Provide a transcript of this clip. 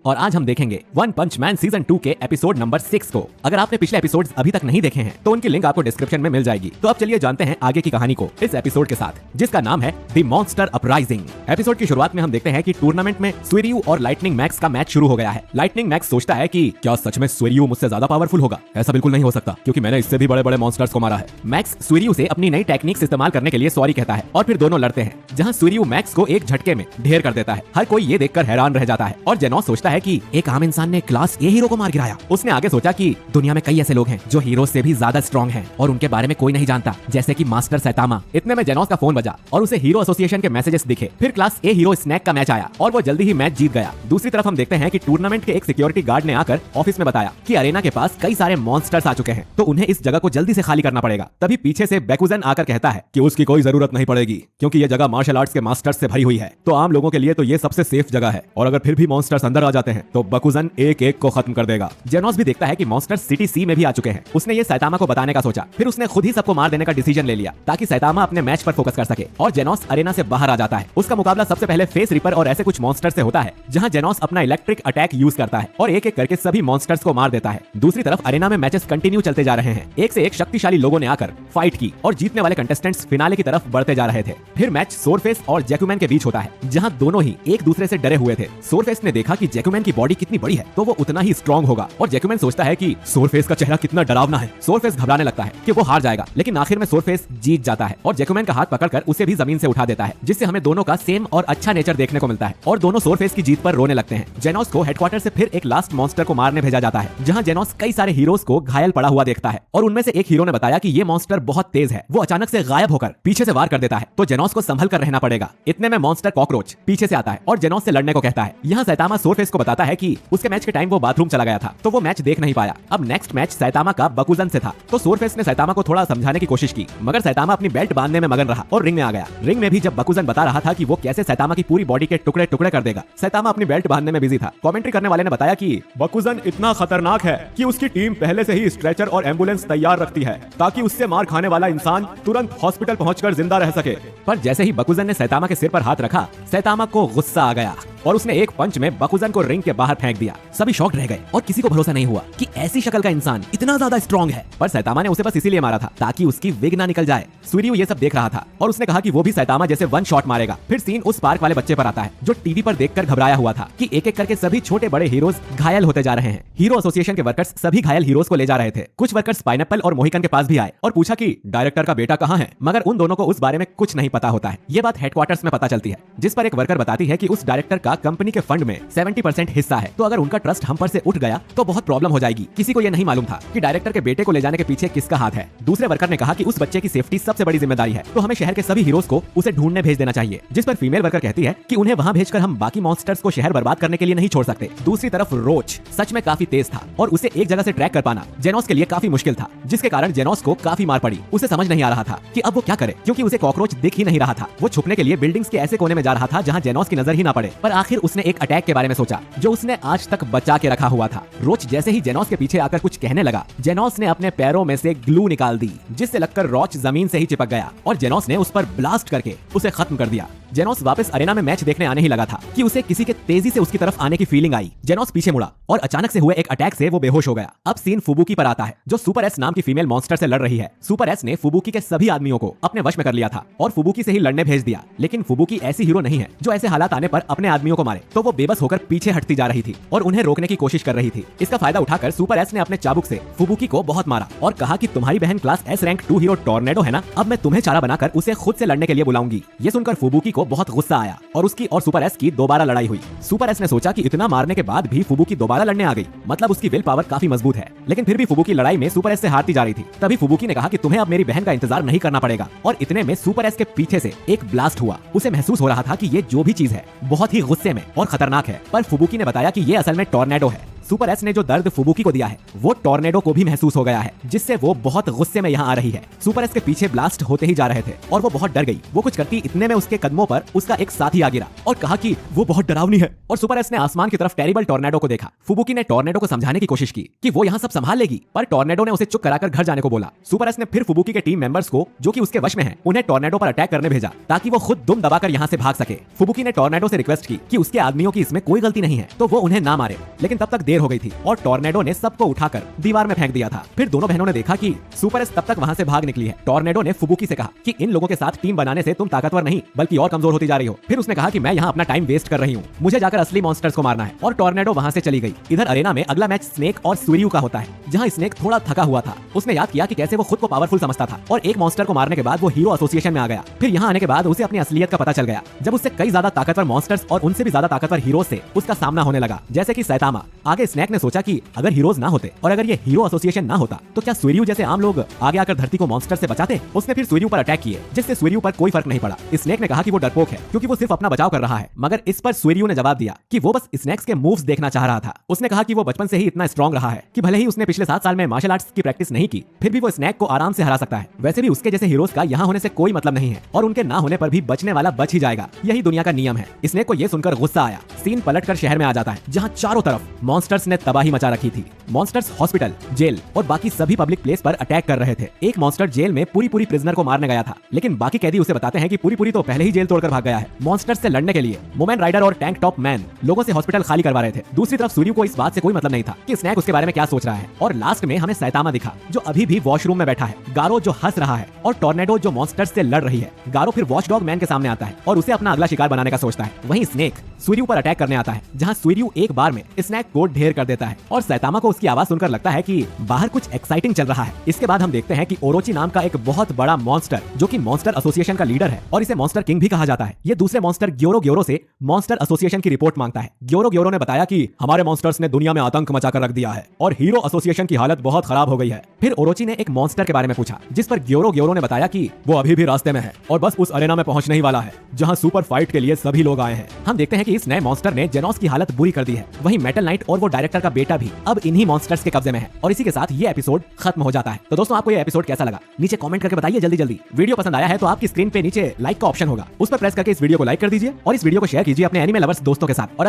और आज हम देखेंगे वन पंच मैन सीजन 2 के एपिसोड नंबर 6 को। अगर आपने पिछले एपिसोड्स अभी तक नहीं देखे हैं तो उनकी लिंक आपको डिस्क्रिप्शन में मिल जाएगी। तो अब चलिए जानते हैं आगे की कहानी को इस एपिसोड के साथ, जिसका नाम है द मॉन्स्टर अपराइजिंग। एपिसोड की शुरुआत में हम देखते हैं कि टूर्नामेंट में सुइरियू और लाइटनिंग मैक्स का मैच शुरू हो गया है। लाइटनिंग मैक्स सोचता है कि क्या सच में सुइरियू मुझसे ज्यादा पावरफुल होगा? ऐसा बिल्कुल नहीं हो सकता, क्योंकि मैंने इससे भी बड़े बड़े मॉन्स्टर्स को मारा है। मैक्स सुइरियू से अपनी नई टेक्निक्स इस्तेमाल करने के लिए सॉरी कहता है और फिर दोनों लड़ते हैं, जहां सुइरियू मैक्स को एक झटके में ढेर कर देता है। हर कोई ये देखकर हैरान रह जाता है और जेनोस सोचता है कि एक आम इंसान ने क्लास ए हीरो को मार गिराया। उसने आगे सोचा कि दुनिया में कई ऐसे लोग हैं जो हीरो से भी ज्यादा स्ट्रॉन्ग हैं और उनके बारे में कोई नहीं जानता, जैसे कि मास्टर सैतामा। इतने में जेनोस का फोन बजा और उसे हीरो एसोसिएशन के मैसेजेस दिखे। फिर क्लास ए हीरो स्नैक का मैच आया और वो जल्दी ही मैच जीत गया। दूसरी तरफ हम देखते हैं कि टूर्नामेंट के एक सिक्योरिटी गार्ड ने आकर ऑफिस में बताया कि अरेना के पास कई सारे मॉन्स्टर्स आ चुके हैं, तो उन्हें इस जगह को जल्दी से खाली करना पड़ेगा। तभी पीछे से बैकुजन आकर कहता है कि उसकी कोई जरूरत नहीं पड़ेगी, क्योंकि ये जगह मार्शल आर्ट्स के मास्टर्स से भरी हुई है, तो आम लोगों के लिए तो ये सबसे सेफ जगह है, और अगर फिर भी मॉन्स्टर्स अंदर आ जाते हैं तो बकुजन एक एक को खत्म कर देगा। जेनोस भी देखता है कि मॉन्स्टर्स सिटी सी में भी आ चुके हैं। उसने ये सैतामा को बताने का सोचा, फिर उसने खुद ही सबको मार देने का डिसीजन ले लिया ताकि सैतामा अपने मैच पर फोकस कर सके, और जेनोस अरेना से बाहर आ जाता है। उसका मुकाबला सबसे पहले फेस रिपर और ऐसे कुछ मॉन्स्टर से होता है, जहां जेनोस अपना इलेक्ट्रिक अटैक यूज करता है और एक एक करके सभी मॉन्स्टर्स को मार देता है। दूसरी तरफ अरेना में मैचेस कंटिन्यू चलते जा रहे हैं। एक से एक शक्तिशाली लोगों ने आकर फाइट की और जीतने वाले कंटेस्टेंट्स फिनाले की तरफ बढ़ते जा रहे थे। फिर मैच सोरफेस और जैकुमैन के बीच होता है, जहां दोनों ही एक दूसरे से डरे हुए थे। सोरफेस ने देखा कि जैकुमैन की बॉडी कितनी बड़ी है, तो वो उतना ही स्ट्रॉन्ग होगा, और जैकुमैन सोचता है कि सोरफेस का चेहरा कितना डरावना है। सोरफेस घबराने लगता है कि वो हार जाएगा, लेकिन आखिर में सोरफेस जीत जाता है और जैकुमैन का हाथ पकड़कर उसे भी जमीन से उठा देता है, जिससे हमें दोनों का सेम और अच्छा नेचर देखने को मिलता है, और दोनों सोरफेस की जीत पर रोने लगते हैं। जेनोस को हेडक्वार्टर से फिर एक लास्ट मॉन्स्टर को मारने भेजा जाता है, जहां जेनोस कई सारे हीरोज को घायल पड़ा हुआ देखता है, और उनमें से एक हीरो ने बताया कि ये मॉन्स्टर बहुत तेज है। वो अचानक से गायब होकर पीछे से वार कर देता है, तो जेनोस को संभल कर रहना पड़ेगा। इतने में मॉन्स्टर कॉकरोच पीछे से आता है और जेनोस से लड़ने को कहता है। यहाँ सैतामा सोरफेस को बताता है कि उसके मैच के टाइम वो बाथरूम चला गया था, तो वो मैच देख नहीं पाया। अब नेक्स्ट मैच सैतामा का बकुजन से था, तो सोरफेस ने सैतामा को थोड़ा समझाने की कोशिश की, मगर सैतामा अपनी बेल्ट बांधने में मगन रहा और रिंग में आ गया। रिंग में भी जब बकुजन बता रहा था कि वो कैसे सैतामा की पूरी बॉडी के टुकड़े टुकड़े कर देगा, सैतामा अपनी बेल्ट बांधने में बिजी था। कमेंट्री करने वाले ने बताया कि बकुजन इतना खतरनाक है कि उसकी टीम पहले से ही स्ट्रेचर और एम्बुलेंस तैयार रखती है, ताकि उससे मार खाने वाला इंसान तुरंत हॉस्पिटल पहुंचकर जिंदा रह सके। पर जैसे ही बकुजन ने सैतामा के सिर पर हाथ रखा, सैतामा को गुस्सा आ गया और उसने एक पंच में बकुजन को रिंग के बाहर फेंक दिया। सभी शॉक्ड रह गए और किसी को भरोसा नहीं हुआ कि ऐसी शक्ल का इंसान इतना ज्यादा स्ट्रॉन्ग है। पर सैतामा ने उसे बस इसीलिए मारा था ताकि उसकी विग ना निकल जाए। सुइरियू ये सब देख रहा था और उसने कहा कि वो भी सैतामा जैसे वन शॉट मारेगा। फिर सीन उस पार्क वाले बच्चे पर आता है, जो टीवी पर देखकर घबराया हुआ था कि एक एक करके सभी छोटे बड़े हीरोज घायल होते जा रहे हैं। हीरो एसोसिएशन के वर्कर्स सभी घायल हीरोज को ले जा रहे थे। कुछ वर्कर्स पाइनएप्पल और मोहिकन के पास भी आए और पूछा कि डायरेक्टर का बेटा कहाँ है, मगर उन दोनों को उस बारे में कुछ नहीं पता होता है। ये बात हेडक्वार्टर्स में पता चलती है, जिस पर एक वर्कर बताती है कि उस डायरेक्टर का कंपनी के फंड में 70% हिस्सा है, तो अगर उनका ट्रस्ट हम पर से उठ गया तो बहुत प्रॉब्लम हो जाएगी। किसी को ये नहीं मालूम था कि डायरेक्टर के बेटे को ले जाने के पीछे किसका हाथ है। दूसरे वर्कर ने कहा कि उस बच्चे की सेफ्टी सबसे बड़ी जिम्मेदारी है, तो हमें शहर के सभी हीरोज को उसे ढूंढने भेज देना चाहिए। जिस पर फीमेल वर्कर कहती है कि उन्हें वहां भेजकर हम बाकी मॉन्स्टर्स को शहर बर्बाद करने के लिए नहीं छोड़ सकते। दूसरी तरफ रोच सच में काफी तेज था और उसे एक जगह से ट्रैक कर पाना जेनोस के लिए काफी मुश्किल था, जिसके कारण जेनोस को काफी मार पड़ी। उसे समझ नहीं आ रहा था कि अब वो क्या करे, क्योंकि उसे कॉकरोच दिख ही नहीं रहा था। वो छुपने के लिए बिल्डिंग्स के ऐसे कोने में जा रहा था जहां जेनोस की नजर ही ना पड़े। पर आखिर उसने एक अटैक के बारे में सोचा जो उसने आज तक बचा के रखा हुआ था। रोच जैसे ही जेनोस के पीछे आकर कुछ कहने लगा, जेनोस ने अपने पैरों में से ग्लू निकाल दी, जिससे लगकर रोच जमीन से ही चिपक गया और जेनोस ने उस पर ब्लास्ट करके उसे खत्म कर दिया। जेनोस वापस अरेना में मैच देखने आने ही लगा था कि उसे किसी के तेजी से उसकी तरफ आने की फीलिंग आई। जेनोस पीछे मुड़ा और अचानक से हुए एक अटैक से वो बेहोश हो गया। अब सीन फुबुकी पर आता है, जो सुपर एस नाम की फीमेल मॉन्स्टर से लड़ रही है। सुपर एस ने फुबुकी के सभी आदमियों को अपने वश में कर लिया था और फुबुकी से ही लड़ने भेज दिया, लेकिन फुबुकी ऐसी हीरो नहीं है जो ऐसे हालात आने पर अपने आदमियों को मारे, तो वो बेबस होकर पीछे हटती जा रही थी और उन्हें रोकने की कोशिश कर रही थी। इसका फायदा उठाकर सुपर एस ने अपने चाबुक से फुबुकी को बहुत मारा और कहा कि तुम्हारी बहन class S rank 2 hero tornado है ना, अब मैं तुम्हें चारा बनाकर उसे खुद से लड़ने के लिए बुलाऊंगी। ये सुनकर फुबुकी को बहुत गुस्सा आया और उसकी और सुपर एस की दोबारा लड़ाई हुई। सुपर एस ने सोचा कि इतना मारने के बाद भी फुबुकी दोबारा लड़ने आ गई, मतलब उसकी विल पावर काफी मजबूत है। लेकिन फिर भी फुबुकी लड़ाई में सुपर एस से हारती जा रही थी। तभी फुबुकी ने कहा कि तुम्हें अब मेरी बहन का इंतजार नहीं करना पड़ेगा, और इतने में सुपर एस के पीछे से एक ब्लास्ट हुआ। उसे महसूस हो रहा था कि ये जो भी चीज है बहुत ही गुस्से में और खतरनाक है, पर फुबुकी ने बताया कि ये असल में टॉर्नेडो है। सुपर एस ने जो दर्द फुबुकी को दिया है वो टॉर्नेडो को भी महसूस हो गया है, जिससे वो बहुत गुस्से में यहाँ आ रही है। सुपर एस के पीछे ब्लास्ट होते ही जा रहे थे और वो बहुत डर गई। वो कुछ करती इतने में उसके कदमों पर उसका एक साथी आ गिरा और कहा कि वो बहुत डरावनी है, और सुपर एस ने आसमान की तरफ टेरिबल टॉर्नेडो को देखा। फुबुकी ने टॉर्नेडो को समझाने की कोशिश की कि वो यहाँ सब संभाल लेगी, पर टॉर्नेडो ने उसे चुप कराकर घर जाने को बोला। सुपर एस ने फिर फुबुकी के टीम मेंबर्स को, जो कि उसके वश में हैं, उन्हें टॉर्नेडो पर अटैक करने भेजा ताकि वो खुद दुम दबाकर यहाँ से भाग सके। फुबुकी ने टॉर्नेडो से रिक्वेस्ट की कि उसके आदमियों की इसमें कोई गलती नहीं है तो वो उन्हें ना मारे, लेकिन तब तक देर हो गई थी और टॉर्नेडो ने सबको उठाकर दीवार में फेंक दिया था। फिर दोनों बहनों ने देखा कि सुपर एस तब तक वहाँ से भाग निकली है। टॉर्नेडो ने फुबुकी से कहा कि इन लोगों के साथ टीम बनाने से तुम ताकतवर नहीं बल्कि और कमजोर होती जा रही हो। फिर उसने कहा कि मैं यहाँ अपना टाइम वेस्ट कर रही हूँ, मुझे जाकर असली मॉन्स्टर्स को मारना है, और टॉर्नेडो वहाँ से चली गई। इधर अरेना में अगला मैच स्नेक और सूर्यू का होता है, जहाँ स्नेक थोड़ा थका हुआ था। उसने याद किया कि कैसे वो खुद को पावरफुल समझता था और एक मॉन्स्टर को मारने के बाद वो हीरो एसोसिएशन में आ गया। फिर यहाँ आने के बाद उसे अपनी असलियत का पता चल गया, जब उससे कई ज्यादा ताकतवर मॉन्स्टर्स और उनसे भी ज्यादा ताकतवर हीरोज से उसका सामना होने लगा, जैसे कि सैतामा। आगे स्नेक ने सोचा कि अगर हीरोज ना होते और अगर ये हीरो एसोसिएशन ना होता तो क्या सूर्यू जैसे आम लोग आगे आकर धरती को मॉन्स्टर से बचाते। उसने फिर सूर्यू पर अटैक किए, जिससे सूर्यू पर कोई फर्क नहीं पड़ा। स्नेक ने कहा कि वो डरपोक है क्योंकि वो सिर्फ अपना बचाव कर रहा है, मगर इस पर सूर्यू ने जवाब दिया कि वो बस स्नेक्स के मूव्स देखना चाह रहा था। उसने कहा कि वो बचपन से ही इतना स्ट्रॉन्ग रहा है कि भले ही उसने पिछले 7 साल में मार्शल आर्ट्स की प्रैक्टिस नहीं की, फिर भी वो स्नेक को आराम से हरा सकता है। वैसे भी उसके जैसे हीरोज का यहाँ होने से कोई मतलब नहीं है और उनके ना होने पर भी बचने वाला बच ही जाएगा, यही दुनिया का नियम है। स्नेक को ये सुनकर गुस्सा आया। सीन पलटकर शहर में आ जाता है, जहाँ चारों तरफ मॉन्स्टर्स ने तबाही मचा रखी थी। मॉन्स्टर्स हॉस्पिटल, जेल और बाकी सभी पब्लिक प्लेस पर अटैक कर रहे थे। एक मॉन्स्टर जेल में पूरी प्रिजनर को मारने गया था, लेकिन बाकी कैदी उसे बताते हैं कि पूरी तो पहले ही जेल तोड़कर भाग गया है। मॉन्स्टर्स से लड़ने के लिए मोमेन राइडर और टैंक टॉप मैन लोगों से हॉस्पिटल खाली करवा रहे थे। दूसरी तरफ सूर्यू को इस बात से कोई मतलब नहीं था कि स्नेक उसके बारे में क्या सोच रहा है। और लास्ट में हमें सैतामा दिखा, जो अभी भी वॉशरूम में बैठा है, गारो जो हंस रहा है और टॉर्नेडो जो मॉन्स्टर्स से लड़ रही है। गारो फिर वॉचडॉग मैन के सामने आता है और उसे अपना अगला शिकार बनाने का सोचता है। वहीं स्नेक सूर्यू पर अटैक करने आता है, जहां सूर्यू एक बार में स्नेक को ढेर कर देता है और सैतामा को उसकी आवाज सुनकर लगता है कि बाहर कुछ एक्साइटिंग चल रहा है। इसके बाद हम देखते हैं कि ओरोची नाम का एक बहुत बड़ा मॉन्स्टर, जो कि मॉन्स्टर एसोसिएशन का लीडर है और इसे मॉन्स्टर किंग भी कहा जाता है, ये दूसरे मॉन्स्टर ग्योरो से मॉन्स्टर एसोसिएशन की रिपोर्ट मांगता है। ग्योरो ने बताया कि हमारे मॉन्स्टर्स ने दुनिया में आतंक मचाकर रख दिया है और हीरो एसोसिएशन की हालत बहुत खराब हो गई है। फिर ओरोची ने एक मॉन्स्टर के बारे में पूछा, जिस पर ग्योरो ने बताया कि वो अभी भी रास्ते में है और बस उस अरेना में पहुंचने ही वाला है, जहां सुपर फाइट के लिए सभी लोग आए हैं। हम देखते हैं कि इस नए मॉन्स्टर ने जेनोस की हालत बुरी कर दी है। वहीं मेटल नाइट और वो डायरेक्टर का बेटा भी अब इन्हीं मॉन्स्टर्स के कब्जे में है। और इसी के साथ ये एपिसोड खत्म हो जाता है। तो दोस्तों, आपको ये एपिसोड कैसा लगा नीचे कमेंट करके बताइए जल्दी। वीडियो पसंद आया है तो आपकी स्क्रीन पे नीचे लाइक का ऑप्शन होगा, उस पर प्रेस करके इस वीडियो को लाइक कर दीजिए और इस वीडियो को शेयर कीजिए अपने एनिमे लवर्स दोस्तों के साथ। और